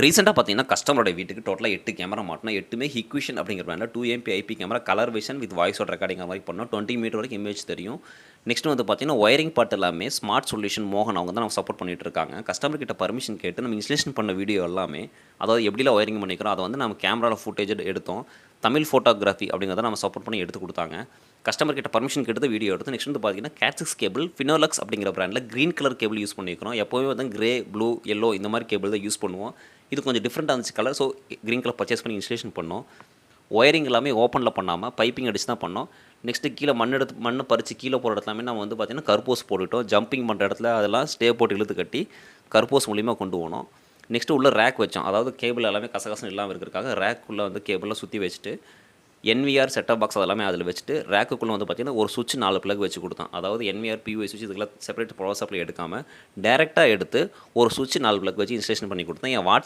ரீசெண்டா பார்த்தீங்கன்னா, கஸ்டமரோட வீட்டுக்கு டோட்டலா 8 கேமரா மாட்டுனோம். 8மே ஹிக்விஷன் அப்படிங்கிற பிராண்ட்ல 2 MP IP camera, colour vision with voice over recording மாரி பண்ணோம். 20 மீட்டர் வரைக்கும் இமேஜ் தெரியும். நெக்ஸ்ட் வந்து பார்த்தீங்கன்னா, ஒயரிங் பார்ட் எல்லாமே ஸ்மார்ட் சொல்யூஷன் மோகன் அவங்க தான் நமக்கு சப்போர்ட் பண்ணிட்டு இருக்காங்க. கஸ்டமர் கிட்ட பர்மிஷன் கேட்டு நம்ம இன்ஸ்டலேஷன் பண்ண வீடியோ எல்லாமே, அதாவது எப்படிலாம் ஒயரிங் பண்ணிக்கிறோம், அத வந்து நம்ம கேமரால ஃபுட்டேஜ் எடுத்தோம். தமிழ் ஃபோட்டோகிராஃபி அப்படிங்கிறத நம்ம சப்போர்ட் பண்ணி எடுத்து குடுத்தாங்க. கஸ்டமர் கிட்ட பர்மிஷன் கேட்டு வீடியோ எடுத்து நெக்ஸ்ட் வந்து பார்த்தீங்கன்னா, கேட்6 கேபிள் ஃபினோலக்ஸ் அப்படிங்கிற பிராண்ட்ல கிரீன் கலர் கேபிள் யூஸ் பண்ணியிருக்கிறோம். எப்பவுமே வந்து கிரே, ப்ளூ, எல்லோ இந்த மாரி கேபிள் தான் யூஸ் பண்ணுவோம். இது கொஞ்சம் டிஃப்ரெண்ட்டாக இருந்துச்சு colour. So green colour purchase பண்ணி இன்ஸ்டலேஷன் பண்ணோம். ஒயரிங் எல்லாமே ஓப்பனில் பண்ணாமல் பைப்பிங் அடிச்சு தான் பண்ணோம். நெக்ஸ்ட்டு கீழே மண்ணை பறித்து கீழே போகிற இடத்துலாமே நம்ம வந்து பார்த்திங்கன்னா கர்போஸ் போட்டுவிட்டோம். ஜம்பிங் பண்ணுற இடத்துல அதெல்லாம் ஸ்டே போட்டு இழுத்து கட்டி கர்போஸ் மூலிமா கொண்டு போனோம். நெக்ஸ்ட்டு உள்ள ரேக் வச்சோம். அதாவது கேபிள் எல்லாமே கசகசன்னு இல்லாமல் இருக்கிறதுக்காக ரேக்குள்ளே வந்து கேபிளெலாம் சுற்றி வச்சுட்டு என்விஆர் செட்டப் பாக்ஸ் அதெல்லாமே அதில் வச்சுட்டு ரேக்குக்குள்ளே வந்து பார்த்திங்கன்னா ஒரு சுவிட்ச் 4 பிளக் வச்சு கொடுத்தோம். அதாவது என்விஆர் பியூஐ சுவிட்ச் இதுக்கெல்லாம் செப்பரேட் பவர் சப்ளை எடுக்காமல் டேரெக்டாக எடுத்து ஒரு சுவிட்ச் 4 பிளக் வச்சு இன்ஸ்டலேஷன் பண்ணி கொடுத்தேன். என்